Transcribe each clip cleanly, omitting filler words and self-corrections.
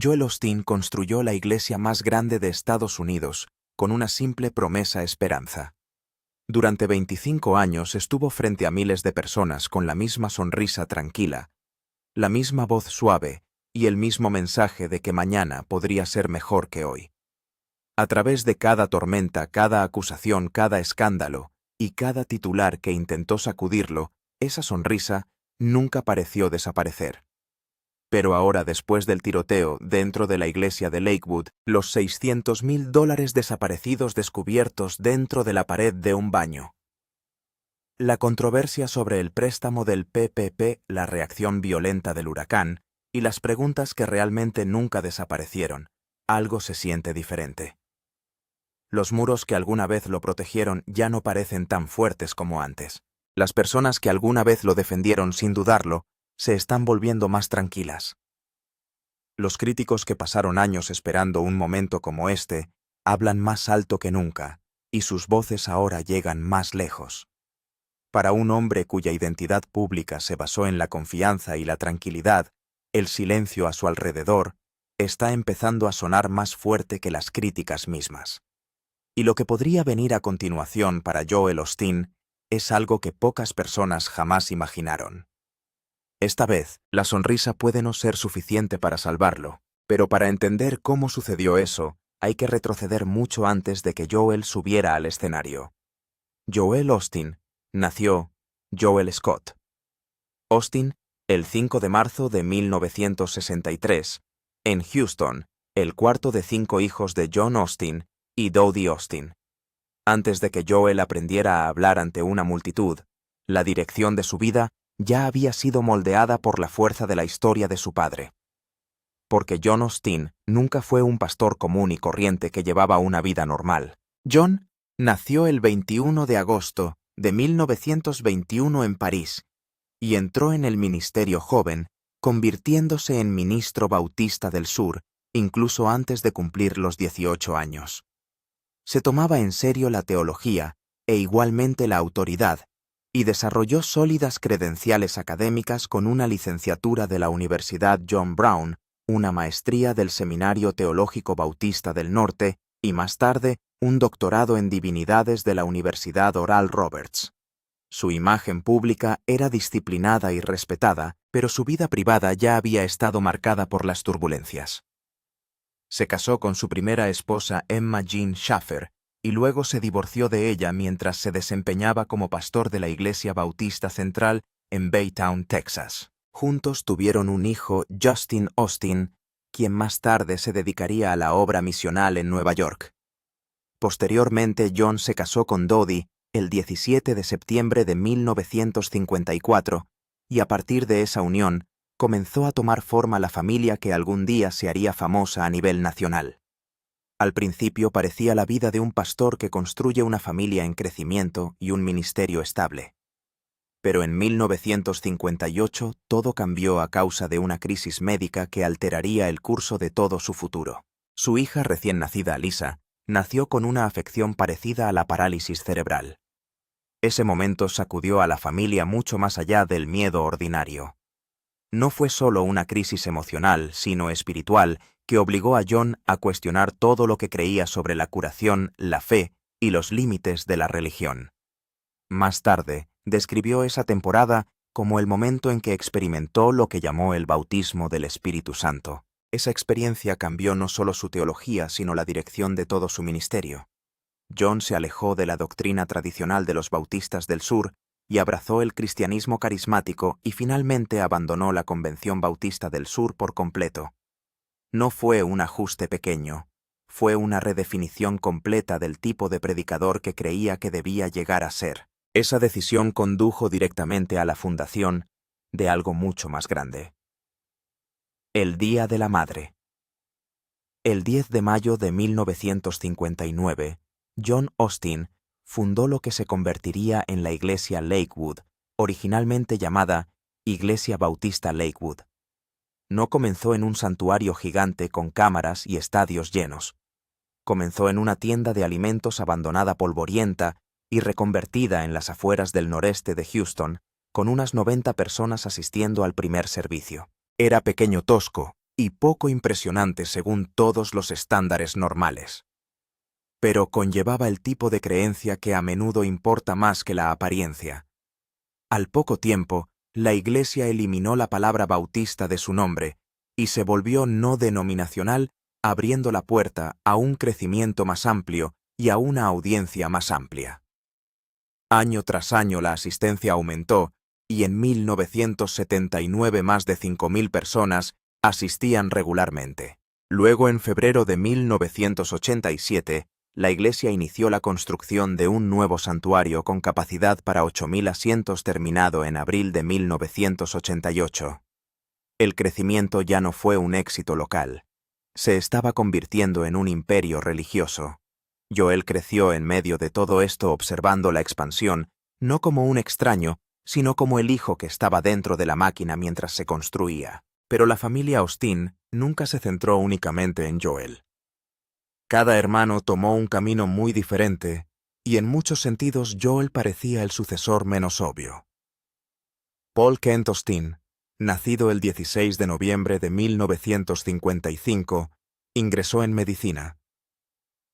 Joel Osteen construyó la iglesia más grande de Estados Unidos con una simple promesa esperanza. Durante 25 años estuvo frente a miles de personas con la misma sonrisa tranquila, la misma voz suave y el mismo mensaje de que mañana podría ser mejor que hoy. A través de cada tormenta, cada acusación, cada escándalo y cada titular que intentó sacudirlo, esa sonrisa nunca pareció desaparecer. Pero ahora, después del tiroteo dentro de la iglesia de Lakewood, los $600,000 desaparecidos descubiertos dentro de la pared de un baño. La controversia sobre el préstamo del PPP, la reacción violenta del huracán y las preguntas que realmente nunca desaparecieron, algo se siente diferente. Los muros que alguna vez lo protegieron ya no parecen tan fuertes como antes. Las personas que alguna vez lo defendieron sin dudarlo, se están volviendo más tranquilas. Los críticos que pasaron años esperando un momento como este, hablan más alto que nunca, y sus voces ahora llegan más lejos. Para un hombre cuya identidad pública se basó en la confianza y la tranquilidad, el silencio a su alrededor está empezando a sonar más fuerte que las críticas mismas. Y lo que podría venir a continuación para Joel Osteen es algo que pocas personas jamás imaginaron. Esta vez, la sonrisa puede no ser suficiente para salvarlo, pero para entender cómo sucedió eso, hay que retroceder mucho antes de que Joel subiera al escenario. Joel Osteen nació Joel Scott Osteen el 5 de marzo de 1963, en Houston, el cuarto de 5 hijos de John Osteen y Dodie Osteen. Antes de que Joel aprendiera a hablar ante una multitud, la dirección de su vida ya había sido moldeada por la fuerza de la historia de su padre. Porque John Osteen nunca fue un pastor común y corriente que llevaba una vida normal. John nació el 21 de agosto de 1921 en París y entró en el ministerio joven, convirtiéndose en ministro bautista del sur, incluso antes de cumplir los 18 años. Se tomaba en serio la teología e igualmente la autoridad, y desarrolló sólidas credenciales académicas con una licenciatura de la Universidad John Brown, una maestría del Seminario Teológico Bautista del Norte y más tarde un doctorado en divinidades de la Universidad Oral Roberts. Su imagen pública era disciplinada y respetada, pero su vida privada ya había estado marcada por las turbulencias. Se casó con su primera esposa Emma Jean Schaffer, y luego se divorció de ella mientras se desempeñaba como pastor de la Iglesia Bautista Central en Baytown, Texas. Juntos tuvieron un hijo, Justin Osteen, quien más tarde se dedicaría a la obra misional en Nueva York. Posteriormente, John se casó con Dodie el 17 de septiembre de 1954, y a partir de esa unión, comenzó a tomar forma la familia que algún día se haría famosa a nivel nacional. Al principio parecía la vida de un pastor que construye una familia en crecimiento y un ministerio estable. Pero en 1958 todo cambió a causa de una crisis médica que alteraría el curso de todo su futuro. Su hija recién nacida, Lisa, nació con una afección parecida a la parálisis cerebral. Ese momento sacudió a la familia mucho más allá del miedo ordinario. No fue solo una crisis emocional, sino espiritual, que obligó a John a cuestionar todo lo que creía sobre la curación, la fe y los límites de la religión. Más tarde, describió esa temporada como el momento en que experimentó lo que llamó el bautismo del Espíritu Santo. Esa experiencia cambió no solo su teología, sino la dirección de todo su ministerio. John se alejó de la doctrina tradicional de los bautistas del sur y abrazó el cristianismo carismático y finalmente abandonó la Convención Bautista del Sur por completo. No fue un ajuste pequeño, fue una redefinición completa del tipo de predicador que creía que debía llegar a ser. Esa decisión condujo directamente a la fundación de algo mucho más grande. El Día de la Madre. El 10 de mayo de 1959, John Osteen fundó lo que se convertiría en la Iglesia Lakewood, originalmente llamada Iglesia Bautista Lakewood. No comenzó en un santuario gigante con cámaras y estadios llenos. Comenzó en una tienda de alimentos abandonada polvorienta y reconvertida en las afueras del noreste de Houston, con unas 90 personas asistiendo al primer servicio. Era pequeño tosco, y poco impresionante según todos los estándares normales. Pero conllevaba el tipo de creencia que a menudo importa más que la apariencia. Al poco tiempo, la Iglesia eliminó la palabra bautista de su nombre y se volvió no denominacional, abriendo la puerta a un crecimiento más amplio y a una audiencia más amplia. Año tras año la asistencia aumentó y en 1979 más de 5.000 personas asistían regularmente. Luego, en febrero de 1987, la Iglesia inició la construcción de un nuevo santuario con capacidad para 8.000 asientos terminado en abril de 1988. El crecimiento ya no fue un éxito local. Se estaba convirtiendo en un imperio religioso. Joel creció en medio de todo esto observando la expansión, no como un extraño, sino como el hijo que estaba dentro de la máquina mientras se construía. Pero la familia Austin nunca se centró únicamente en Joel. Cada hermano tomó un camino muy diferente, y en muchos sentidos Joel parecía el sucesor menos obvio. Paul Kent Austin, nacido el 16 de noviembre de 1955, ingresó en medicina.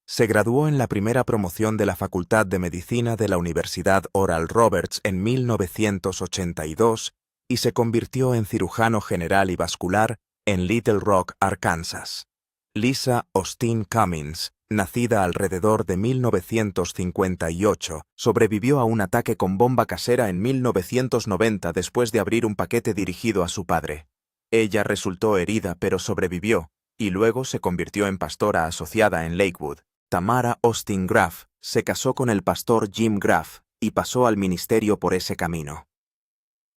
Se graduó en la primera promoción de la Facultad de Medicina de la Universidad Oral Roberts en 1982 y se convirtió en cirujano general y vascular en Little Rock, Arkansas. Lisa Austin Cummins, nacida alrededor de 1958, sobrevivió a un ataque con bomba casera en 1990 después de abrir un paquete dirigido a su padre. Ella resultó herida pero sobrevivió, y luego se convirtió en pastora asociada en Lakewood. Tamara Austin Graff se casó con el pastor Jim Graff y pasó al ministerio por ese camino.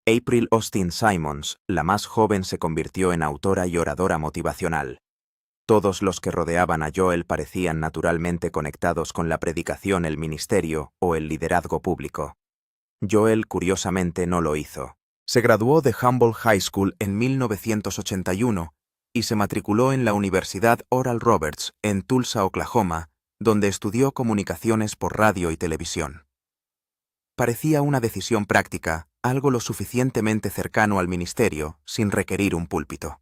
April Austin Simons, la más joven, se convirtió en autora y oradora motivacional. Todos los que rodeaban a Joel parecían naturalmente conectados con la predicación, el ministerio o el liderazgo público. Joel, curiosamente, no lo hizo. Se graduó de Humboldt High School en 1981 y se matriculó en la Universidad Oral Roberts en Tulsa, Oklahoma, donde estudió comunicaciones por radio y televisión. Parecía una decisión práctica, algo lo suficientemente cercano al ministerio, sin requerir un púlpito.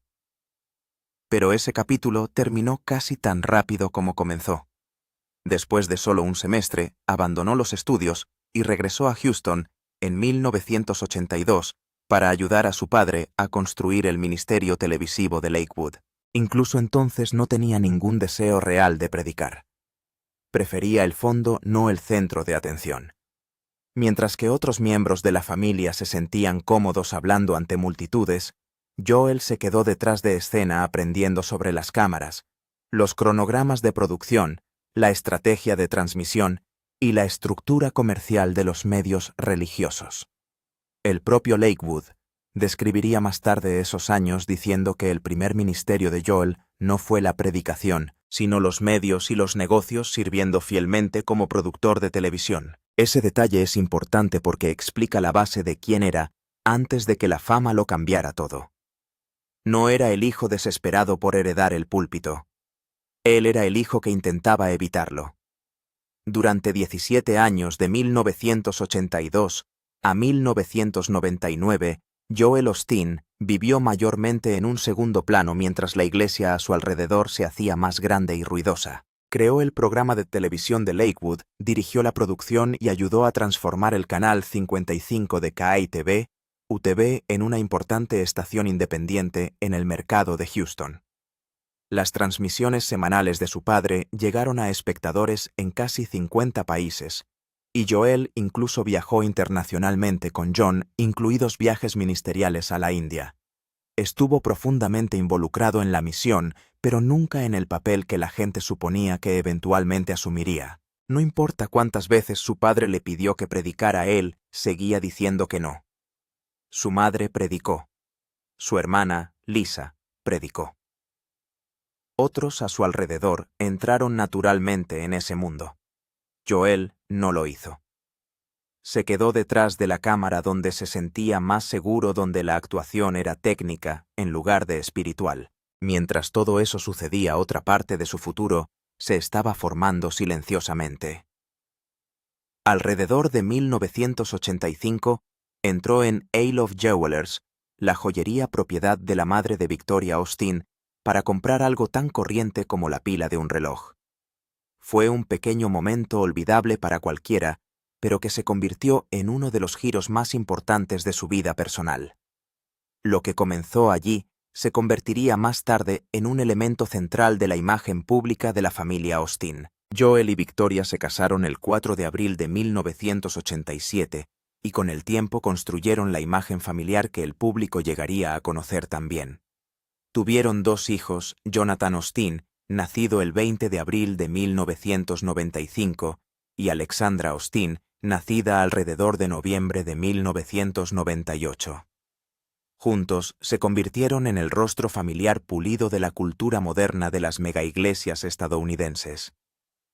Pero ese capítulo terminó casi tan rápido como comenzó. Después de solo un semestre, abandonó los estudios y regresó a Houston en 1982 para ayudar a su padre a construir el ministerio televisivo de Lakewood. Incluso entonces no tenía ningún deseo real de predicar. Prefería el fondo, no el centro de atención. Mientras que otros miembros de la familia se sentían cómodos hablando ante multitudes, Joel se quedó detrás de escena aprendiendo sobre las cámaras, los cronogramas de producción, la estrategia de transmisión y la estructura comercial de los medios religiosos. El propio Lakewood describiría más tarde esos años diciendo que el primer ministerio de Joel no fue la predicación, sino los medios y los negocios, sirviendo fielmente como productor de televisión. Ese detalle es importante porque explica la base de quién era antes de que la fama lo cambiara todo. No era el hijo desesperado por heredar el púlpito. Él era el hijo que intentaba evitarlo. Durante 17 años, de 1982 a 1999, Joel Austin vivió mayormente en un segundo plano mientras la iglesia a su alrededor se hacía más grande y ruidosa. Creó el programa de televisión de Lakewood, dirigió la producción y ayudó a transformar el canal 55 de KITV, UTV, en una importante estación independiente en el mercado de Houston. Las transmisiones semanales de su padre llegaron a espectadores en casi 50 países, y Joel incluso viajó internacionalmente con John, incluidos viajes ministeriales a la India. Estuvo profundamente involucrado en la misión, pero nunca en el papel que la gente suponía que eventualmente asumiría. No importa cuántas veces su padre le pidió que predicara, él seguía diciendo que no. Su madre predicó. Su hermana, Lisa, predicó. Otros a su alrededor entraron naturalmente en ese mundo. Joel no lo hizo. Se quedó detrás de la cámara donde se sentía más seguro, donde la actuación era técnica en lugar de espiritual. Mientras todo eso sucedía, otra parte de su futuro se estaba formando silenciosamente. Alrededor de 1985, entró en Alof Jewelers, la joyería propiedad de la madre de Victoria Austin, para comprar algo tan corriente como la pila de un reloj. Fue un pequeño momento olvidable para cualquiera, pero que se convirtió en uno de los giros más importantes de su vida personal. Lo que comenzó allí se convertiría más tarde en un elemento central de la imagen pública de la familia Austin. Joel y Victoria se casaron el 4 de abril de 1987 y con el tiempo construyeron la imagen familiar que el público llegaría a conocer también. Tuvieron 2 hijos, Jonathan Austin, nacido el 20 de abril de 1995, y Alexandra Austin, nacida alrededor de noviembre de 1998. Juntos se convirtieron en el rostro familiar pulido de la cultura moderna de las megaiglesias estadounidenses.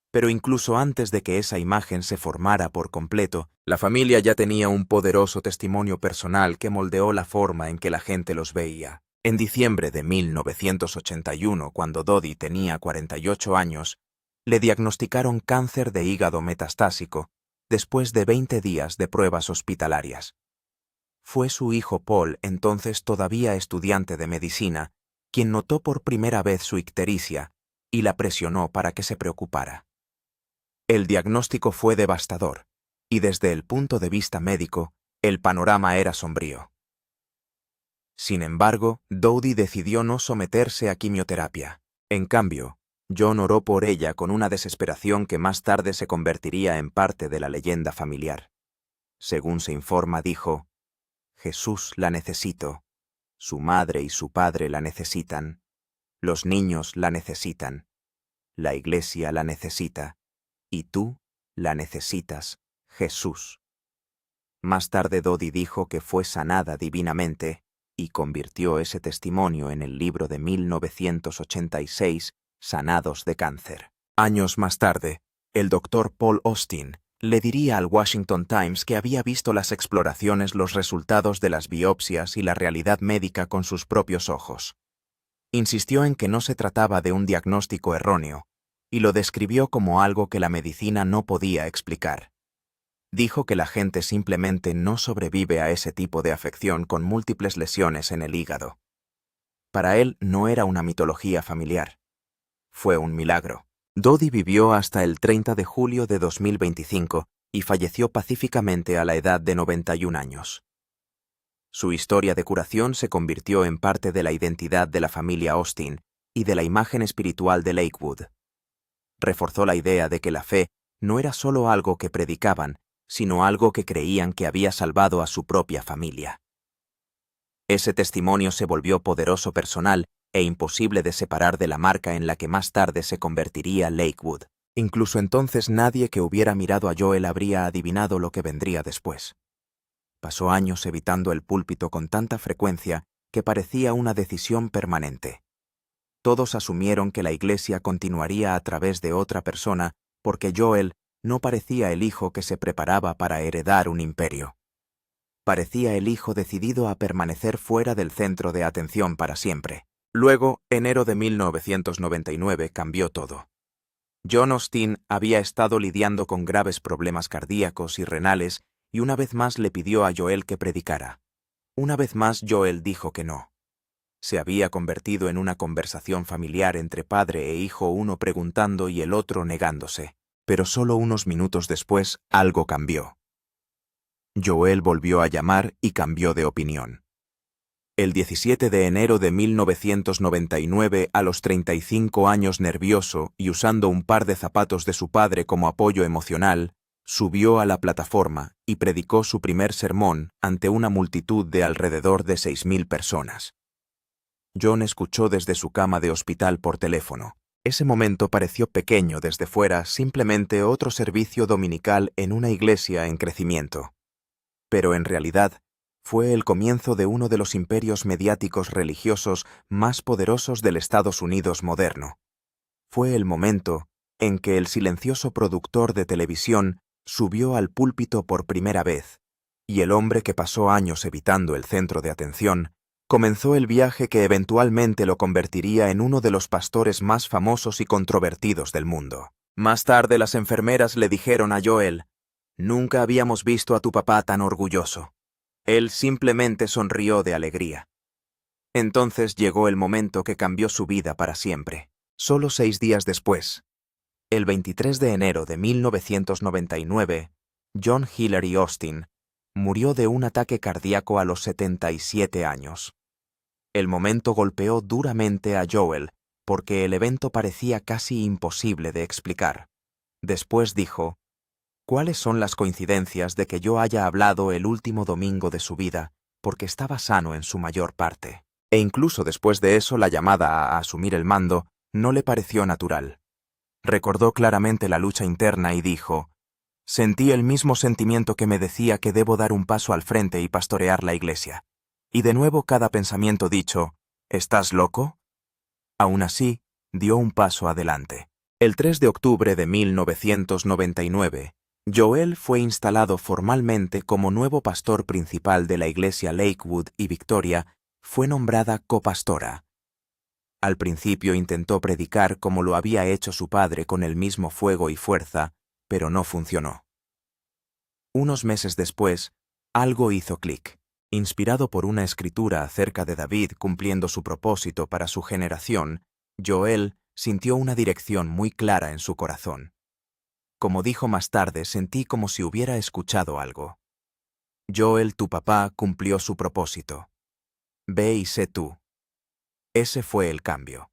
Pero incluso antes de que esa imagen se formara por completo, la familia ya tenía un poderoso testimonio personal que moldeó la forma en que la gente los veía. En diciembre de 1981, cuando Dodi tenía 48 años, le diagnosticaron cáncer de hígado metastásico después de 20 días de pruebas hospitalarias. Fue su hijo Paul, entonces todavía estudiante de medicina, quien notó por primera vez su ictericia y la presionó para que se preocupara. El diagnóstico fue devastador, y desde el punto de vista médico, el panorama era sombrío. Sin embargo, Dodi decidió no someterse a quimioterapia. En cambio, John oró por ella con una desesperación que más tarde se convertiría en parte de la leyenda familiar. Según se informa, dijo: «Jesús la necesito, su madre y su padre la necesitan, los niños la necesitan, la iglesia la necesita, y tú la necesitas, Jesús». Más tarde Dodi dijo que fue sanada divinamente y convirtió ese testimonio en el libro de 1986, Sanados de cáncer. Años más tarde, el doctor Paul Austin le diría al Washington Times que había visto las exploraciones, los resultados de las biopsias y la realidad médica con sus propios ojos. Insistió en que no se trataba de un diagnóstico erróneo, y lo describió como algo que la medicina no podía explicar. Dijo que la gente simplemente no sobrevive a ese tipo de afección con múltiples lesiones en el hígado. Para él no era una mitología familiar. Fue un milagro. Dodi vivió hasta el 30 de julio de 2025 y falleció pacíficamente a la edad de 91 años. Su historia de curación se convirtió en parte de la identidad de la familia Austin y de la imagen espiritual de Lakewood. Reforzó la idea de que la fe no era solo algo que predicaban, sino algo que creían que había salvado a su propia familia. Ese testimonio se volvió poderoso, personal e imposible de separar de la marca en la que más tarde se convertiría Lakewood. Incluso entonces nadie que hubiera mirado a Joel habría adivinado lo que vendría después. Pasó años evitando el púlpito con tanta frecuencia que parecía una decisión permanente. Todos asumieron que la iglesia continuaría a través de otra persona porque Joel no parecía el hijo que se preparaba para heredar un imperio. Parecía el hijo decidido a permanecer fuera del centro de atención para siempre. Luego, enero de 1999 cambió todo. John Austin había estado lidiando con graves problemas cardíacos y renales y una vez más le pidió a Joel que predicara. Una vez más Joel dijo que no. Se había convertido en una conversación familiar entre padre e hijo, uno preguntando y el otro negándose. Pero solo unos minutos después, algo cambió. Joel volvió a llamar y cambió de opinión. El 17 de enero de 1999, a los 35 años, nervioso y usando un par de zapatos de su padre como apoyo emocional, subió a la plataforma y predicó su primer sermón ante una multitud de alrededor de 6.000 personas. John escuchó desde su cama de hospital por teléfono. Ese momento pareció pequeño desde fuera, simplemente otro servicio dominical en una iglesia en crecimiento. Pero en realidad, fue el comienzo de uno de los imperios mediáticos religiosos más poderosos del Estados Unidos moderno. Fue el momento en que el silencioso productor de televisión subió al púlpito por primera vez, y el hombre que pasó años evitando el centro de atención comenzó el viaje que eventualmente lo convertiría en uno de los pastores más famosos y controvertidos del mundo. Más tarde las enfermeras le dijeron a Joel: «Nunca habíamos visto a tu papá tan orgulloso». Él simplemente sonrió de alegría. Entonces llegó el momento que cambió su vida para siempre. Solo 6 días después, el 23 de enero de 1999, John Hillary Austin murió de un ataque cardíaco a los 77 años. El momento golpeó duramente a Joel, porque el evento parecía casi imposible de explicar. Después dijo: ¿cuáles son las coincidencias de que yo haya hablado el último domingo de su vida, porque estaba sano en su mayor parte? E incluso después de eso la llamada a asumir el mando no le pareció natural. Recordó claramente la lucha interna y dijo: sentí el mismo sentimiento que me decía que debo dar un paso al frente y pastorear la iglesia. Y de nuevo cada pensamiento dicho: ¿estás loco? Aún así, dio un paso adelante. El 3 de octubre de 1999, Joel fue instalado formalmente como nuevo pastor principal de la iglesia Lakewood y Victoria. Fue nombrada copastora. Al principio intentó predicar como lo había hecho su padre con el mismo fuego y fuerza, pero no funcionó. Unos meses después, algo hizo clic. Inspirado por una escritura acerca de David cumpliendo su propósito para su generación, Joel sintió una dirección muy clara en su corazón. Como dijo más tarde, sentí como si hubiera escuchado algo. Joel, tu papá, cumplió su propósito. Ve y sé tú. Ese fue el cambio.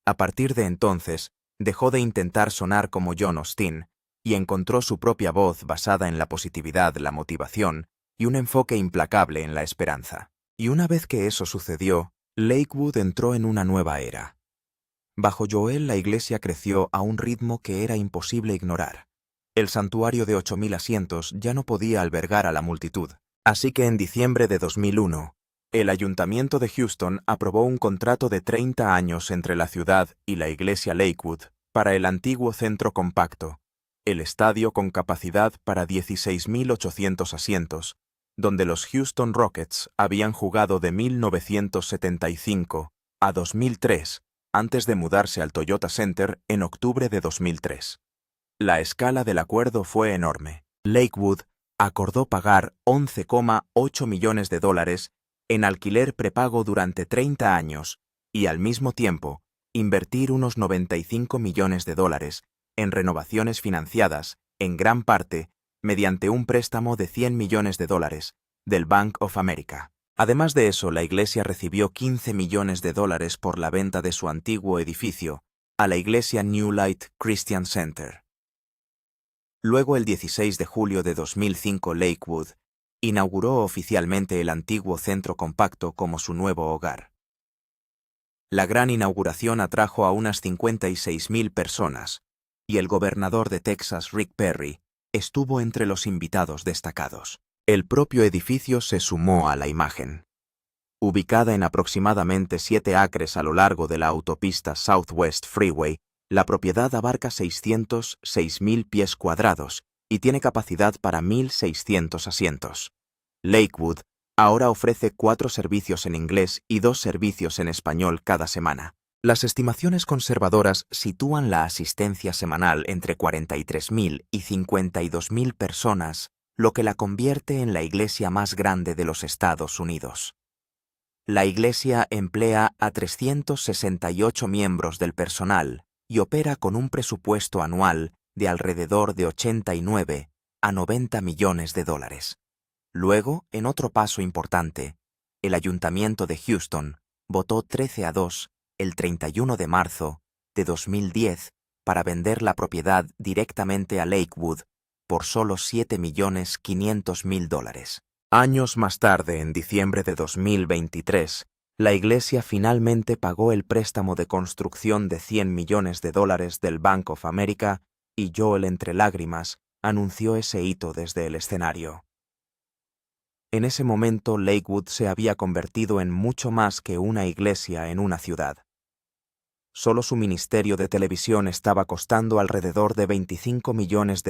A partir de entonces, dejó de intentar sonar como John Austin y encontró su propia voz basada en la positividad, la motivación y un enfoque implacable en la esperanza. Y una vez que eso sucedió, Lakewood entró en una nueva era. Bajo Joel la iglesia creció a un ritmo que era imposible ignorar. El santuario de 8.000 asientos ya no podía albergar a la multitud, así que en diciembre de 2001, el Ayuntamiento de Houston aprobó un contrato de 30 años entre la ciudad y la iglesia Lakewood para el antiguo centro compacto, el estadio con capacidad para 16.800 asientos, donde los Houston Rockets habían jugado de 1975 a 2003, antes de mudarse al Toyota Center en octubre de 2003. La escala del acuerdo fue enorme. Lakewood acordó pagar $11,8 millones en alquiler prepago durante 30 años y, al mismo tiempo, invertir unos $95 millones en renovaciones financiadas, en gran parte, mediante un préstamo de $100 millones del Bank of America. Además de eso, la iglesia recibió $15 millones por la venta de su antiguo edificio a la iglesia New Light Christian Center. Luego, el 16 de julio de 2005, Lakewood inauguró oficialmente el antiguo centro compacto como su nuevo hogar. La gran inauguración atrajo a unas 56.000 personas, y el gobernador de Texas, Rick Perry, estuvo entre los invitados destacados. El propio edificio se sumó a la imagen. Ubicada en aproximadamente 7 acres a lo largo de la autopista Southwest Freeway, la propiedad abarca 606.000 pies cuadrados y tiene capacidad para 1.600 asientos. Lakewood ahora ofrece 4 servicios en inglés y 2 servicios en español cada semana. Las estimaciones conservadoras sitúan la asistencia semanal entre 43.000 y 52.000 personas, lo que la convierte en la iglesia más grande de los Estados Unidos. La iglesia emplea a 368 miembros del personal y opera con un presupuesto anual de alrededor de 89 a 90 millones de dólares. Luego, en otro paso importante, el Ayuntamiento de Houston votó 13-2 el 31 de marzo de 2010 para vender la propiedad directamente a Lakewood por solo $7.500.000. Años más tarde, en diciembre de 2023, la iglesia finalmente pagó el préstamo de construcción de $100 millones del Bank of America y Joel, entre lágrimas, anunció ese hito desde el escenario. En ese momento, Lakewood se había convertido en mucho más que una iglesia en una ciudad. Solo su ministerio de televisión estaba costando alrededor de $25 millones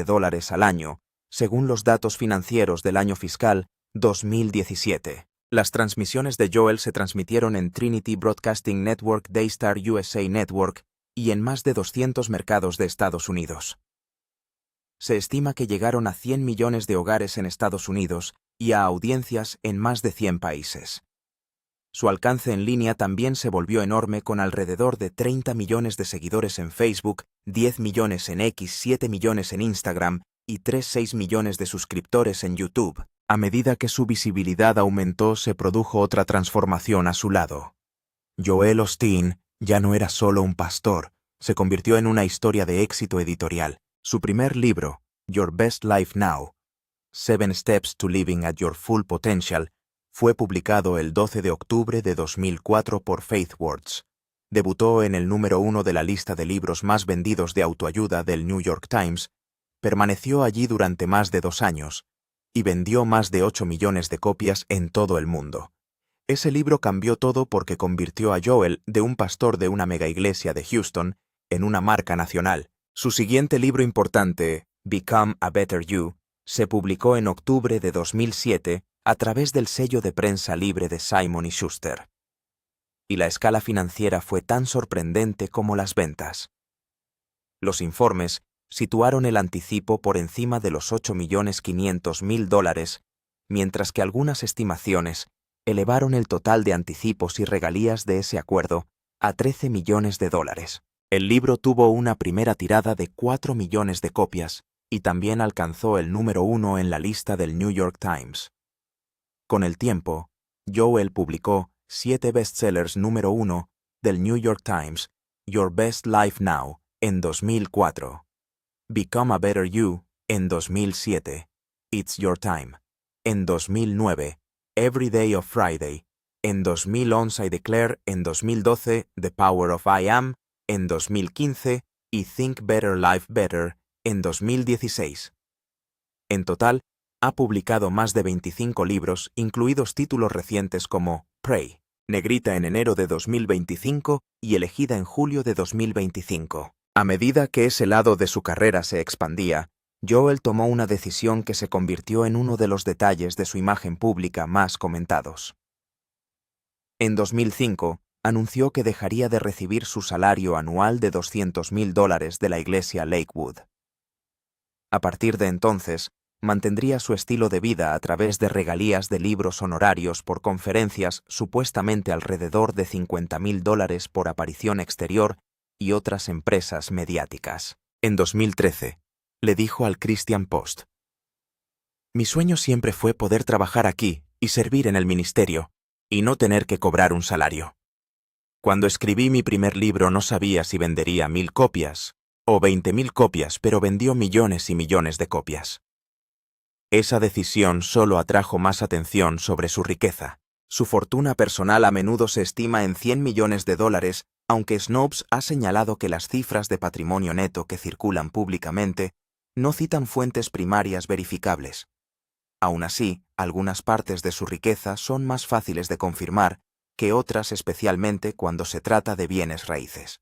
al año, según los datos financieros del año fiscal 2017. Las transmisiones de Joel se transmitieron en Trinity Broadcasting Network, Daystar USA Network y en más de 200 mercados de Estados Unidos. Se estima que llegaron a 100 millones de hogares en Estados Unidos y a audiencias en más de 100 países. Su alcance en línea también se volvió enorme, con alrededor de 30 millones de seguidores en Facebook, 10 millones en X, 7 millones en Instagram y 3,6 millones de suscriptores en YouTube. A medida que su visibilidad aumentó, se produjo otra transformación a su lado. Joel Osteen ya no era solo un pastor, se convirtió en una historia de éxito editorial. Su primer libro, Your Best Life Now, 7 Steps to Living at Your Full Potential, fue publicado el 12 de octubre de 2004 por FaithWords. Debutó en el número 1 de la lista de libros más vendidos de autoayuda del New York Times, permaneció allí durante más de 2 años y vendió más de 8 millones de copias en todo el mundo. Ese libro cambió todo porque convirtió a Joel, de un pastor de una mega iglesia de Houston, en una marca nacional. Su siguiente libro importante, Become a Better You, se publicó en octubre de 2007 a través del sello de prensa libre de Simon & Schuster. Y la escala financiera fue tan sorprendente como las ventas. Los informes situaron el anticipo por encima de los $8.500.000, mientras que algunas estimaciones elevaron el total de anticipos y regalías de ese acuerdo a $13 millones. El libro tuvo una primera tirada de 4 millones de copias y también alcanzó el número 1 en la lista del New York Times. Con el tiempo, Joel publicó 7 bestsellers número 1 del New York Times: Your Best Life Now en 2004, Become a Better You en 2007, It's Your Time en 2009, Every Day of Friday en 2011, I Declare en 2012, The Power of I Am en 2015 y Think Better Life Better en 2016. En total, ha publicado más de 25 libros, incluidos títulos recientes como Pray, negrita en enero de 2025 y elegida en julio de 2025. A medida que ese lado de su carrera se expandía, Joel tomó una decisión que se convirtió en uno de los detalles de su imagen pública más comentados. En 2005, anunció que dejaría de recibir su salario anual de $200,000 de la iglesia Lakewood. A partir de entonces, mantendría su estilo de vida a través de regalías de libros honorarios por conferencias, supuestamente alrededor de $50,000 por aparición exterior, y otras empresas mediáticas. En 2013, le dijo al Christian Post: «Mi sueño siempre fue poder trabajar aquí y servir en el ministerio, y no tener que cobrar un salario. Cuando escribí mi primer libro no sabía si vendería 1,000 copias o 20,000 copias, pero vendió millones y millones de copias». Esa decisión solo atrajo más atención sobre su riqueza. Su fortuna personal a menudo se estima en $100 millones, aunque Snopes ha señalado que las cifras de patrimonio neto que circulan públicamente no citan fuentes primarias verificables. Aún así, algunas partes de su riqueza son más fáciles de confirmar que otras, especialmente cuando se trata de bienes raíces.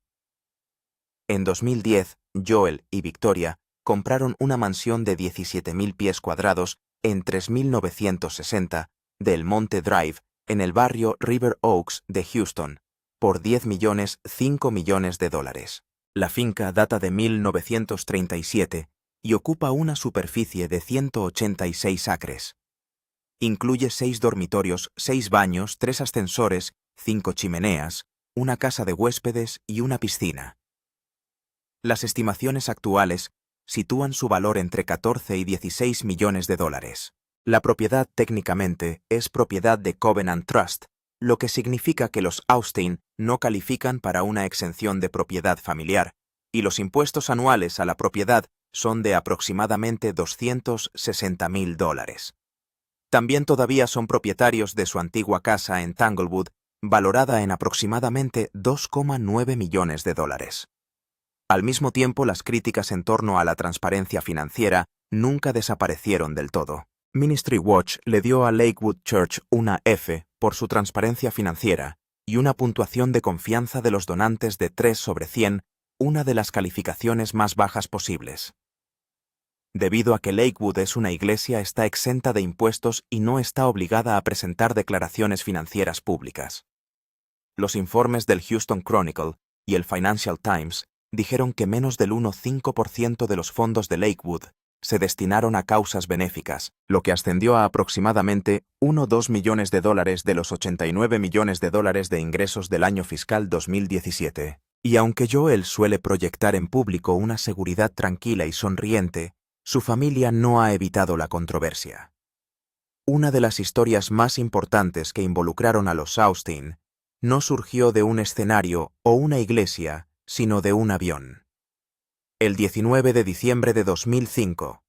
En 2010, Joel y Victoria compraron una mansión de 17,000 pies cuadrados en 3,960 del Monte Drive, en el barrio River Oaks de Houston, por $10,5 millones. La finca data de 1937 y ocupa una superficie de 186 acres. Incluye 6 dormitorios, 6 baños, 3 ascensores, 5 chimeneas, una casa de huéspedes y una piscina. Las estimaciones actuales sitúan su valor entre 14 y 16 millones de dólares. La propiedad técnicamente es propiedad de Covenant Trust, lo que significa que los Austin no califican para una exención de propiedad familiar, y los impuestos anuales a la propiedad son de aproximadamente $260,000. También todavía son propietarios de su antigua casa en Tanglewood, valorada en aproximadamente $2,9 millones. Al mismo tiempo, las críticas en torno a la transparencia financiera nunca desaparecieron del todo. Ministry Watch le dio a Lakewood Church una F por su transparencia financiera y una puntuación de confianza de los donantes de 3 sobre 100, una de las calificaciones más bajas posibles. Debido a que Lakewood es una iglesia, está exenta de impuestos y no está obligada a presentar declaraciones financieras públicas. Los informes del Houston Chronicle y el Financial Times dijeron que menos del 1,5% de los fondos de Lakewood se destinaron a causas benéficas, lo que ascendió a aproximadamente 1,2 millones de dólares de los 89 millones de dólares de ingresos del año fiscal 2017. Y aunque Joel suele proyectar en público una seguridad tranquila y sonriente, su familia no ha evitado la controversia. Una de las historias más importantes que involucraron a los Austin no surgió de un escenario o una iglesia, sino de un avión. El 19 de diciembre de 2005,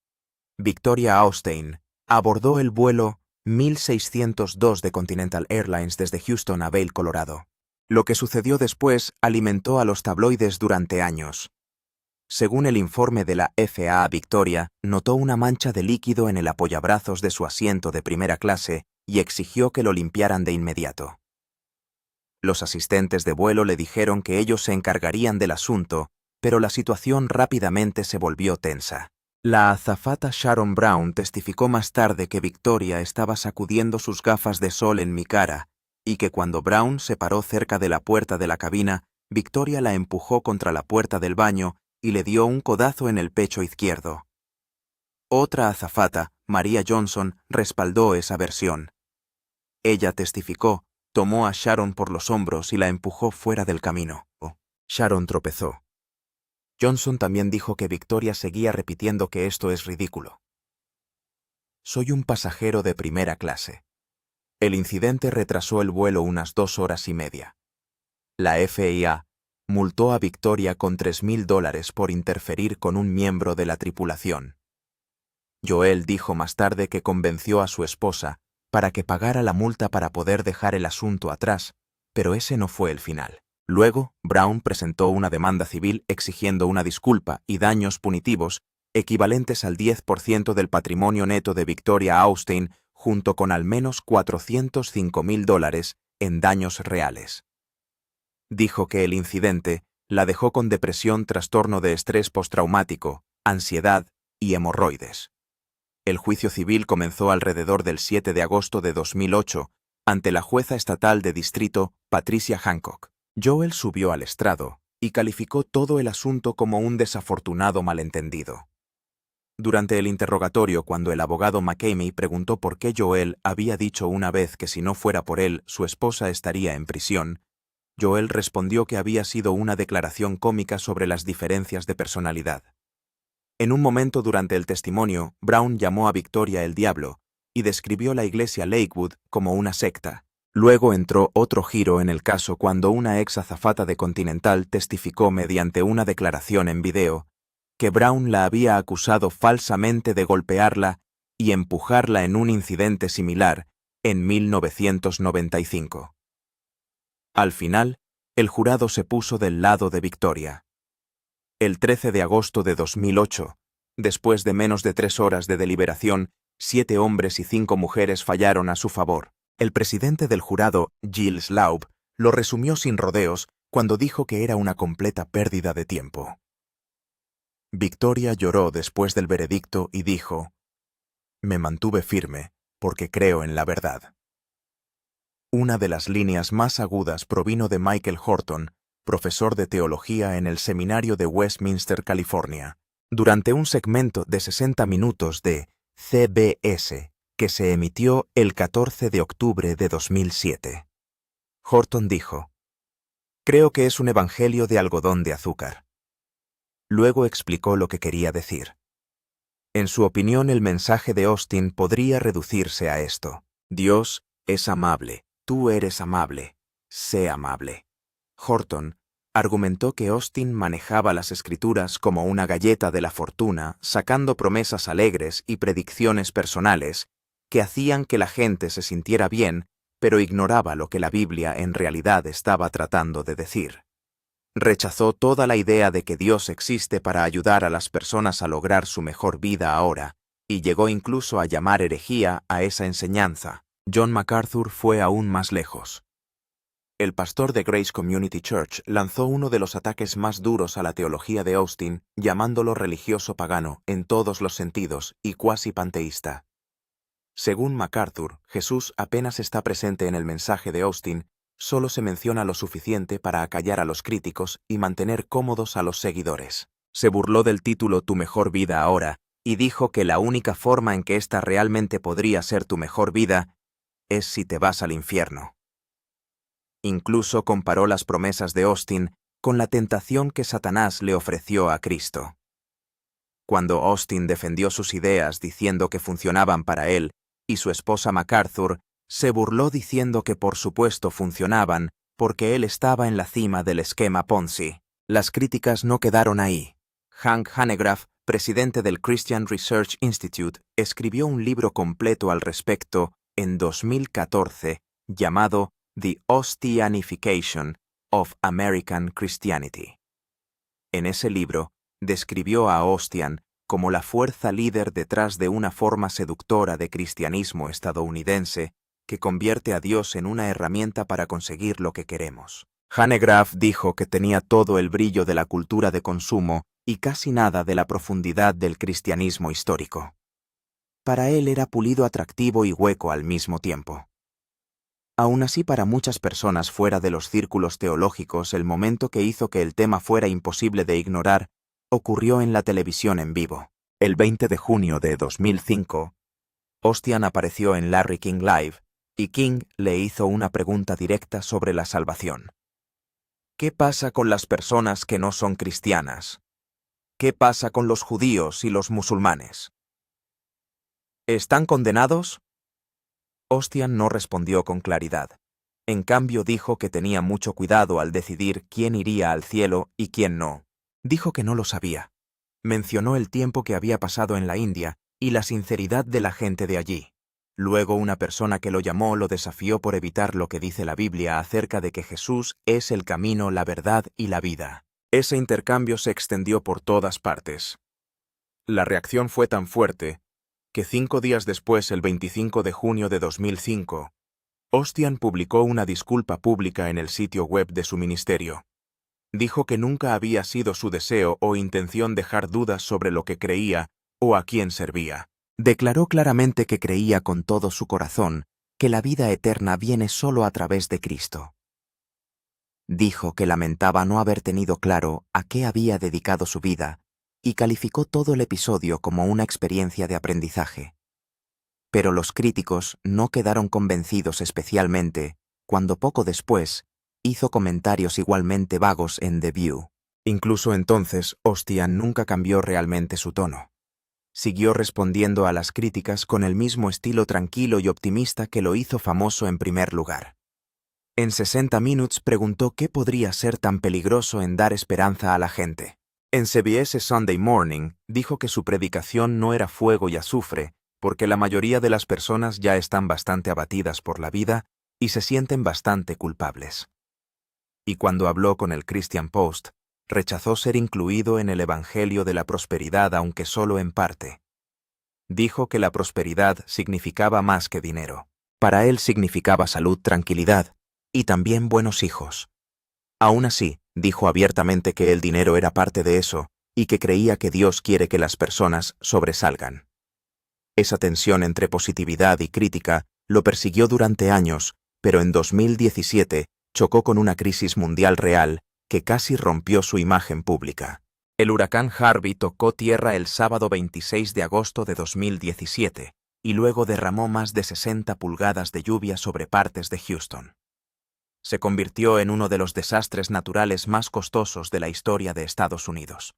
Victoria Austin abordó el vuelo 1602 de Continental Airlines desde Houston a Vail, Colorado. Lo que sucedió después alimentó a los tabloides durante años. Según el informe de la FAA, Victoria notó una mancha de líquido en el apoyabrazos de su asiento de primera clase y exigió que lo limpiaran de inmediato. Los asistentes de vuelo le dijeron que ellos se encargarían del asunto, pero la situación rápidamente se volvió tensa. La azafata Sharon Brown testificó más tarde que Victoria estaba sacudiendo sus gafas de sol en mi cara y que cuando Brown se paró cerca de la puerta de la cabina, Victoria la empujó contra la puerta del baño y le dio un codazo en el pecho izquierdo. Otra azafata, Maria Johnson, respaldó esa versión. Ella testificó, tomó a Sharon por los hombros y la empujó fuera del camino. Sharon tropezó. Johnson también dijo que Victoria seguía repitiendo que esto es ridículo. Soy un pasajero de primera clase. El incidente retrasó el vuelo unas 2 horas y media. La FAA multó a Victoria con $3,000 por interferir con un miembro de la tripulación. Joel dijo más tarde que convenció a su esposa para que pagara la multa para poder dejar el asunto atrás, pero ese no fue el final. Luego, Brown presentó una demanda civil exigiendo una disculpa y daños punitivos equivalentes al 10% del patrimonio neto de Victoria Austin, junto con al menos $405,000 en daños reales. Dijo que el incidente la dejó con depresión, trastorno de estrés postraumático, ansiedad y hemorroides. El juicio civil comenzó alrededor del 7 de agosto de 2008 ante la jueza estatal de distrito Patricia Hancock. Joel subió al estrado y calificó todo el asunto como un desafortunado malentendido. Durante el interrogatorio, cuando el abogado McCamey preguntó por qué Joel había dicho una vez que si no fuera por él, su esposa estaría en prisión, Joel respondió que había sido una declaración cómica sobre las diferencias de personalidad. En un momento durante el testimonio, Brown llamó a Victoria el diablo y describió la iglesia Lakewood como una secta. Luego entró otro giro en el caso cuando una ex azafata de Continental testificó mediante una declaración en video que Brown la había acusado falsamente de golpearla y empujarla en un incidente similar en 1995. Al final, el jurado se puso del lado de Victoria. El 13 de agosto de 2008, después de menos de 3 horas de deliberación, 7 hombres y 5 mujeres fallaron a su favor. El presidente del jurado, Gilles Laub, lo resumió sin rodeos cuando dijo que era una completa pérdida de tiempo. Victoria lloró después del veredicto y dijo: «Me mantuve firme porque creo en la verdad». Una de las líneas más agudas provino de Michael Horton, profesor de teología en el seminario de Westminster, California, durante un segmento de 60 minutos de CBS que se emitió el 14 de octubre de 2007. Horton dijo: «Creo que es un evangelio de algodón de azúcar». Luego explicó lo que quería decir. En su opinión, el mensaje de Austin podría reducirse a esto: Dios es amable, tú eres amable, sé amable. Horton argumentó que Austin manejaba las escrituras como una galleta de la fortuna, sacando promesas alegres y predicciones personales que hacían que la gente se sintiera bien, pero ignoraba lo que la Biblia en realidad estaba tratando de decir. Rechazó toda la idea de que Dios existe para ayudar a las personas a lograr su mejor vida ahora, y llegó incluso a llamar herejía a esa enseñanza. John MacArthur fue aún más lejos. El pastor de Grace Community Church lanzó uno de los ataques más duros a la teología de Austin, llamándolo religioso pagano en todos los sentidos y cuasi panteísta. Según MacArthur, Jesús apenas está presente en el mensaje de Austin, solo se menciona lo suficiente para acallar a los críticos y mantener cómodos a los seguidores. Se burló del título Tu mejor vida ahora y dijo que la única forma en que esta realmente podría ser tu mejor vida es si te vas al infierno. Incluso comparó las promesas de Austin con la tentación que Satanás le ofreció a Cristo. Cuando Austin defendió sus ideas diciendo que funcionaban para él y su esposa MacArthur, se burló diciendo que por supuesto funcionaban porque él estaba en la cima del esquema Ponzi. Las críticas no quedaron ahí. Hank Hanegraaff, presidente del Christian Research Institute, escribió un libro completo al respecto en 2014 llamado The Austianification of American Christianity. En ese libro, describió a Austian como la fuerza líder detrás de una forma seductora de cristianismo estadounidense que convierte a Dios en una herramienta para conseguir lo que queremos. Hanegraaff dijo que tenía todo el brillo de la cultura de consumo y casi nada de la profundidad del cristianismo histórico. Para él era pulido, atractivo y hueco al mismo tiempo. Aún así, para muchas personas fuera de los círculos teológicos, el momento que hizo que el tema fuera imposible de ignorar ocurrió en la televisión en vivo. El 20 de junio de 2005, Austian apareció en Larry King Live y King le hizo una pregunta directa sobre la salvación. ¿Qué pasa con las personas que no son cristianas? ¿Qué pasa con los judíos y los musulmanes? ¿Están condenados? Austian no respondió con claridad. En cambio, dijo que tenía mucho cuidado al decidir quién iría al cielo y quién no. Dijo que no lo sabía. Mencionó el tiempo que había pasado en la India y la sinceridad de la gente de allí. Luego, una persona que lo llamó lo desafió por evitar lo que dice la Biblia acerca de que Jesús es el camino, la verdad y la vida. Ese intercambio se extendió por todas partes. La reacción fue tan fuerte que 5 días después, el 25 de junio de 2005, Austian publicó una disculpa pública en el sitio web de su ministerio. Dijo que nunca había sido su deseo o intención dejar dudas sobre lo que creía o a quién servía. Declaró claramente que creía con todo su corazón que la vida eterna viene solo a través de Cristo. Dijo que lamentaba no haber tenido claro a qué había dedicado su vida y calificó todo el episodio como una experiencia de aprendizaje. Pero los críticos no quedaron convencidos, especialmente cuando poco después hizo comentarios igualmente vagos en The View. Incluso entonces, Austian nunca cambió realmente su tono. Siguió respondiendo a las críticas con el mismo estilo tranquilo y optimista que lo hizo famoso en primer lugar. En 60 Minutes preguntó qué podría ser tan peligroso en dar esperanza a la gente. En CBS Sunday Morning dijo que su predicación no era fuego y azufre, porque la mayoría de las personas ya están bastante abatidas por la vida y se sienten bastante culpables. Y cuando habló con el Christian Post, rechazó ser incluido en el Evangelio de la prosperidad, aunque solo en parte. Dijo que la prosperidad significaba más que dinero. Para él significaba salud, tranquilidad y también buenos hijos. Aún así, dijo abiertamente que el dinero era parte de eso y que creía que Dios quiere que las personas sobresalgan. Esa tensión entre positividad y crítica lo persiguió durante años, pero en 2017 chocó con una crisis mundial real que casi rompió su imagen pública. El huracán Harvey tocó tierra el sábado 26 de agosto de 2017 y luego derramó más de 60 pulgadas de lluvia sobre partes de Houston. Se convirtió en uno de los desastres naturales más costosos de la historia de Estados Unidos.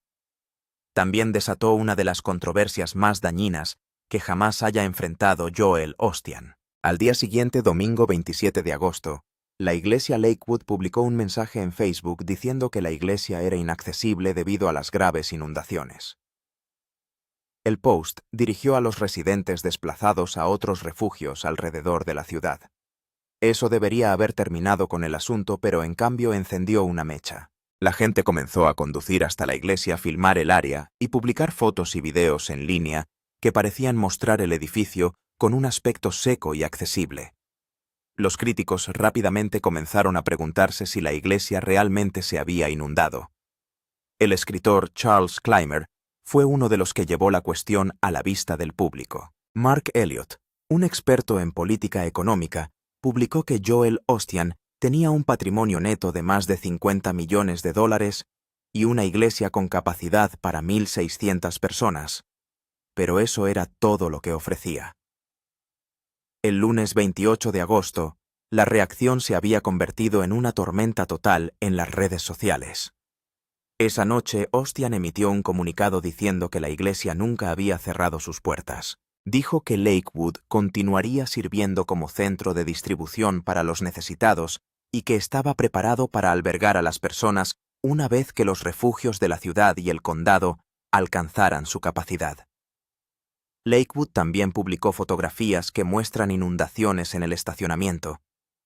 También desató una de las controversias más dañinas que jamás haya enfrentado Joel Austian. Al día siguiente, domingo 27 de agosto, la iglesia Lakewood publicó un mensaje en Facebook diciendo que la iglesia era inaccesible debido a las graves inundaciones. El Post dirigió a los residentes desplazados a otros refugios alrededor de la ciudad. Eso debería haber terminado con el asunto, pero en cambio encendió una mecha. La gente comenzó a conducir hasta la iglesia, filmar el área y publicar fotos y videos en línea que parecían mostrar el edificio con un aspecto seco y accesible. Los críticos rápidamente comenzaron a preguntarse si la iglesia realmente se había inundado. El escritor Charles Clymer fue uno de los que llevó la cuestión a la vista del público. Mark Elliott, un experto en política económica, publicó que Joel Austian tenía un patrimonio neto de más de $50 millones y una iglesia con capacidad para 1.600 personas. pero eso era todo lo que ofrecía. El lunes 28 de agosto, la reacción se había convertido en una tormenta total en las redes sociales. Esa noche, Ostian emitió un comunicado diciendo que la iglesia nunca había cerrado sus puertas. Dijo que Lakewood continuaría sirviendo como centro de distribución para los necesitados y que estaba preparado para albergar a las personas una vez que los refugios de la ciudad y el condado alcanzaran su capacidad. Lakewood también publicó fotografías que muestran inundaciones en el estacionamiento.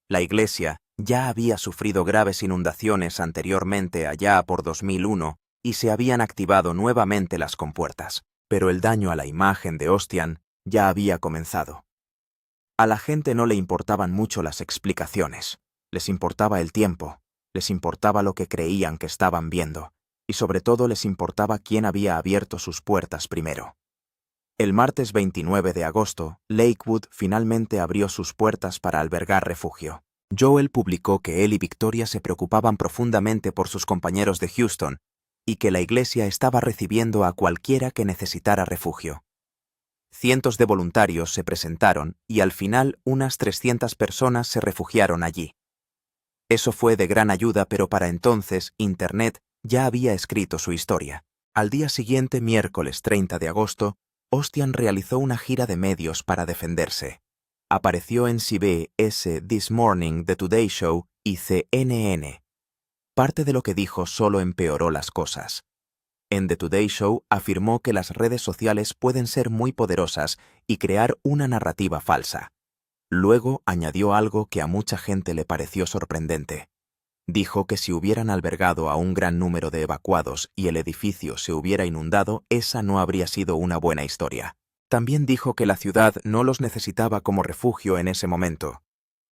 La iglesia ya había sufrido graves inundaciones anteriormente allá por 2001 y se habían activado nuevamente las compuertas, pero el daño a la imagen de Ostian ya había comenzado. A la gente no le importaban mucho las explicaciones, les importaba el tiempo, les importaba lo que creían que estaban viendo, y sobre todo les importaba quién había abierto sus puertas primero. El martes 29 de agosto, Lakewood finalmente abrió sus puertas para albergar refugio. Joel publicó que él y Victoria se preocupaban profundamente por sus compañeros de Houston y que la iglesia estaba recibiendo a cualquiera que necesitara refugio. Cientos de voluntarios se presentaron y al final unas 300 personas se refugiaron allí. Eso fue de gran ayuda, pero para entonces Internet ya había escrito su historia. Al día siguiente, miércoles 30 de agosto, Ostian realizó una gira de medios para defenderse. Apareció en CBS This Morning, The Today Show y CNN. Parte de lo que dijo solo empeoró las cosas. En The Today Show afirmó que las redes sociales pueden ser muy poderosas y crear una narrativa falsa. Luego añadió algo que a mucha gente le pareció sorprendente. Dijo que si hubieran albergado a un gran número de evacuados y el edificio se hubiera inundado, esa no habría sido una buena historia. También dijo que la ciudad no los necesitaba como refugio en ese momento.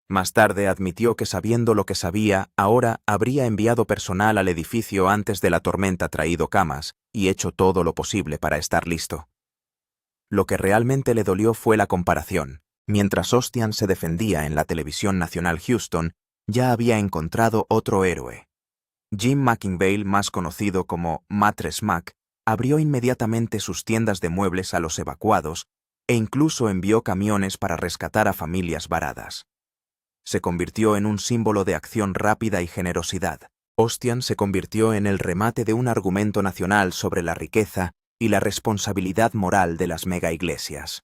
Más tarde admitió que sabiendo lo que sabía, ahora habría enviado personal al edificio antes de la tormenta, traído camas y hecho todo lo posible para estar listo. Lo que realmente le dolió fue la comparación. Mientras Ostian se defendía en la televisión nacional, Houston ya había encontrado otro héroe. Jim McIngvale, más conocido como Mattress Mac, abrió inmediatamente sus tiendas de muebles a los evacuados e incluso envió camiones para rescatar a familias varadas. Se convirtió en un símbolo de acción rápida y generosidad. Ostian se convirtió en el remate de un argumento nacional sobre la riqueza y la responsabilidad moral de las megaiglesias.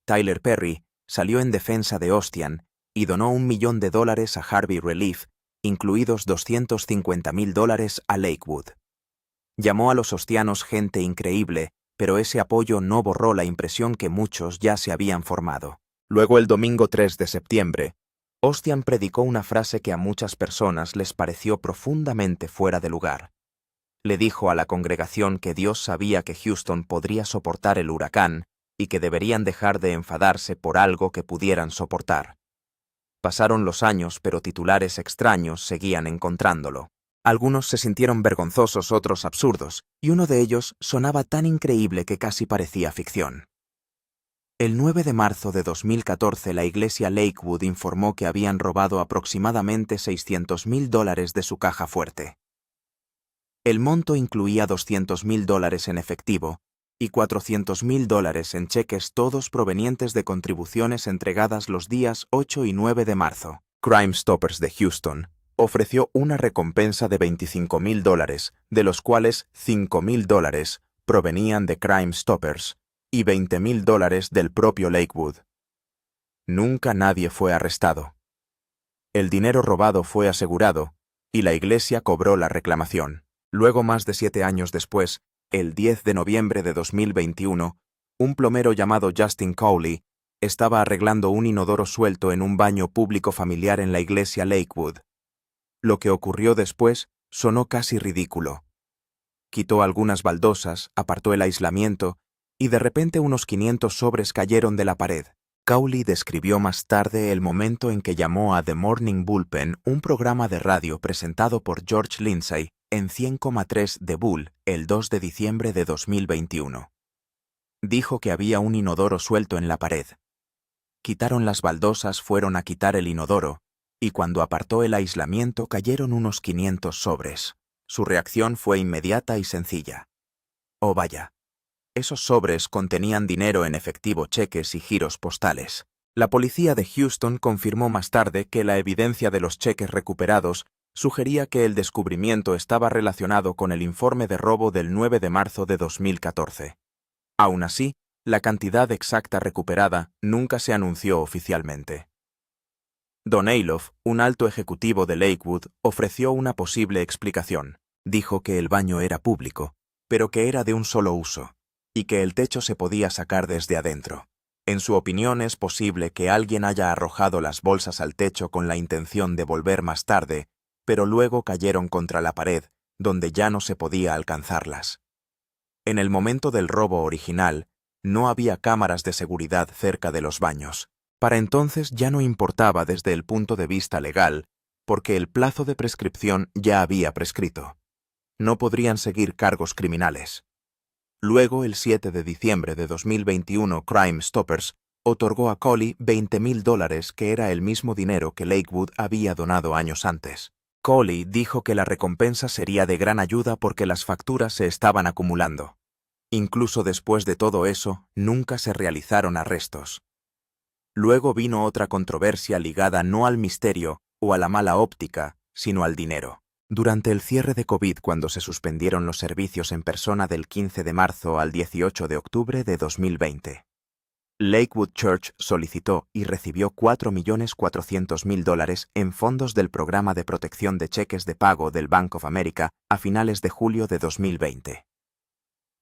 Tyler Perry salió en defensa de Ostian y donó $1 millón a Harvey Relief, incluidos $250,000 a Lakewood. Llamó a los ostianos gente increíble, pero ese apoyo no borró la impresión que muchos ya se habían formado. Luego, el domingo 3 de septiembre, Ostian predicó una frase que a muchas personas les pareció profundamente fuera de lugar. Le dijo a la congregación que Dios sabía que Houston podría soportar el huracán y que deberían dejar de enfadarse por algo que pudieran soportar. Pasaron los años, pero titulares extraños seguían encontrándolo. Algunos se sintieron vergonzosos, otros absurdos, y uno de ellos sonaba tan increíble que casi parecía ficción. El 9 de marzo de 2014, la iglesia Lakewood informó que habían robado aproximadamente $600,000 de su caja fuerte. El monto incluía $200,000 en efectivo y $400,000 en cheques, todos provenientes de contribuciones entregadas los días 8 y 9 de marzo. Crime Stoppers de Houston ofreció una recompensa de $25,000, de los cuales $5,000 provenían de Crime Stoppers y $20,000 del propio Lakewood. Nunca nadie fue arrestado. El dinero robado fue asegurado y la iglesia cobró la reclamación. Luego, más de 7 años después, el 10 de noviembre de 2021, un plomero llamado Justin Cowley estaba arreglando un inodoro suelto en un baño público familiar en la iglesia Lakewood. Lo que ocurrió después sonó casi ridículo. Quitó algunas baldosas, apartó el aislamiento y de repente unos 500 sobres cayeron de la pared. Cowley describió más tarde el momento en que llamó a The Morning Bullpen, un programa de radio presentado por George Lindsay en 100,3 de Bull, el 2 de diciembre de 2021. Dijo que había un inodoro suelto en la pared. Quitaron las baldosas, fueron a quitar el inodoro, y cuando apartó el aislamiento cayeron unos 500 sobres. Su reacción fue inmediata y sencilla. «Oh, vaya». Esos sobres contenían dinero en efectivo, cheques y giros postales. La policía de Houston confirmó más tarde que la evidencia de los cheques recuperados sugería que el descubrimiento estaba relacionado con el informe de robo del 9 de marzo de 2014. Aún así, la cantidad exacta recuperada nunca se anunció oficialmente. Don Alof, un alto ejecutivo de Lakewood, ofreció una posible explicación. Dijo que el baño era público, pero que era de un solo uso, y que el techo se podía sacar desde adentro. En su opinión, es posible que alguien haya arrojado las bolsas al techo con la intención de volver más tarde, pero luego cayeron contra la pared, donde ya no se podía alcanzarlas. En el momento del robo original, no había cámaras de seguridad cerca de los baños. Para entonces ya no importaba desde el punto de vista legal, porque el plazo de prescripción ya había prescrito. No podrían seguir cargos criminales. Luego, el 7 de diciembre de 2021, Crime Stoppers otorgó a Coley $20,000, que era el mismo dinero que Lakewood había donado años antes. Coley dijo que la recompensa sería de gran ayuda porque las facturas se estaban acumulando. Incluso después de todo eso, nunca se realizaron arrestos. Luego vino otra controversia ligada no al misterio o a la mala óptica, sino al dinero. Durante el cierre de COVID, cuando se suspendieron los servicios en persona del 15 de marzo al 18 de octubre de 2020, Lakewood Church solicitó y recibió $4,400,000 en fondos del Programa de Protección de Cheques de Pago del Bank of America a finales de julio de 2020.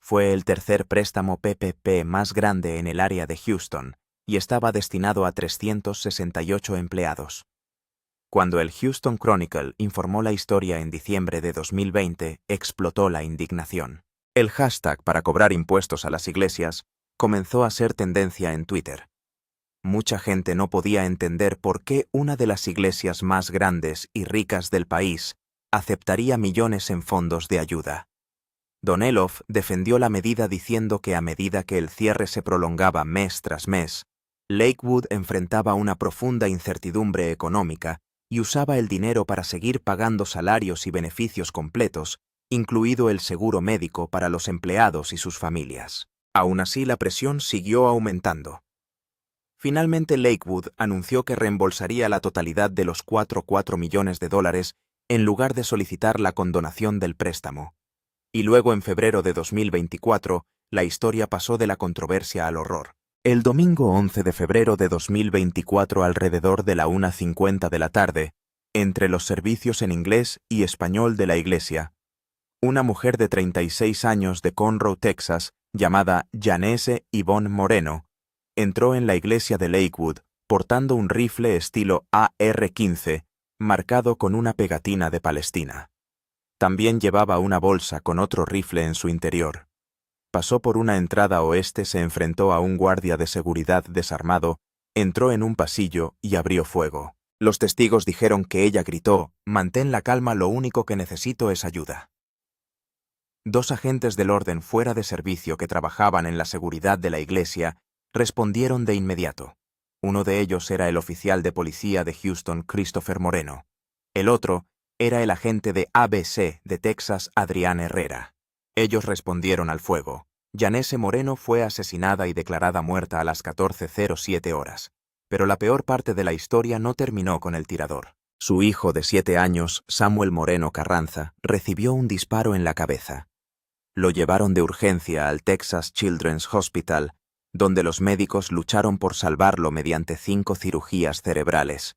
Fue el tercer préstamo PPP más grande en el área de Houston y estaba destinado a 368 empleados. Cuando el Houston Chronicle informó la historia en diciembre de 2020, explotó la indignación. El hashtag para cobrar impuestos a las iglesias comenzó a ser tendencia en Twitter. Mucha gente no podía entender por qué una de las iglesias más grandes y ricas del país aceptaría millones en fondos de ayuda. Don Alof defendió la medida diciendo que a medida que el cierre se prolongaba mes tras mes, Lakewood enfrentaba una profunda incertidumbre económica y usaba el dinero para seguir pagando salarios y beneficios completos, incluido el seguro médico para los empleados y sus familias. Aún así, la presión siguió aumentando. Finalmente, Lakewood anunció que reembolsaría la totalidad de los $4,4 millones en lugar de solicitar la condonación del préstamo. Y luego, en febrero de 2024, la historia pasó de la controversia al horror. El domingo 11 de febrero de 2024, alrededor de la 1:50 de la tarde, entre los servicios en inglés y español de la iglesia, una mujer de 36 años de Conroe, Texas, llamada Janice Yvonne Moreno, entró en la iglesia de Lakewood portando un rifle estilo AR-15 marcado con una pegatina de Palestina. También llevaba una bolsa con otro rifle en su interior. Pasó por una entrada oeste, se enfrentó a un guardia de seguridad desarmado, entró en un pasillo y abrió fuego. Los testigos dijeron que ella gritó: «Mantén la calma, lo único que necesito es ayuda». Dos agentes del orden fuera de servicio que trabajaban en la seguridad de la iglesia respondieron de inmediato. Uno de ellos era el oficial de policía de Houston, Christopher Moreno. El otro era el agente de ABC de Texas, Adrián Herrera. Ellos respondieron al fuego. Janice Moreno fue asesinada y declarada muerta a las 14:07 horas. Pero la peor parte de la historia no terminó con el tirador. Su hijo de 7 años, Samuel Moreno Carranza, recibió un disparo en la cabeza. Lo llevaron de urgencia al Texas Children's Hospital, donde los médicos lucharon por salvarlo mediante 5 cirugías cerebrales.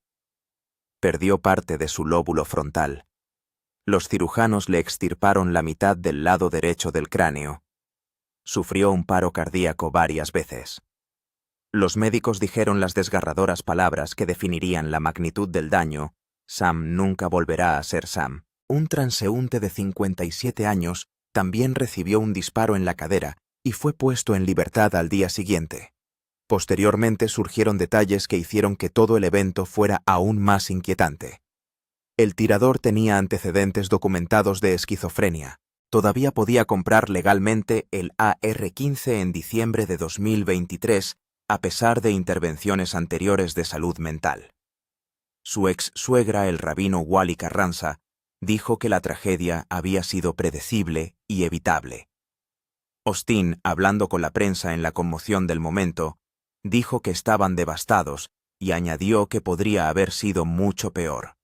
Perdió parte de su lóbulo frontal. Los cirujanos le extirparon la mitad del lado derecho del cráneo. Sufrió un paro cardíaco varias veces. Los médicos dijeron las desgarradoras palabras que definirían la magnitud del daño: «Sam nunca volverá a ser Sam». Un transeúnte de 57 años también recibió un disparo en la cadera y fue puesto en libertad al día siguiente. Posteriormente surgieron detalles que hicieron que todo el evento fuera aún más inquietante. El tirador tenía antecedentes documentados de esquizofrenia. Todavía podía comprar legalmente el AR-15 en diciembre de 2023, a pesar de intervenciones anteriores de salud mental. Su ex-suegra, el rabino Wally Carranza, dijo que la tragedia había sido predecible y evitable. Austin, hablando con la prensa en la conmoción del momento, dijo que estaban devastados y añadió que podría haber sido mucho peor.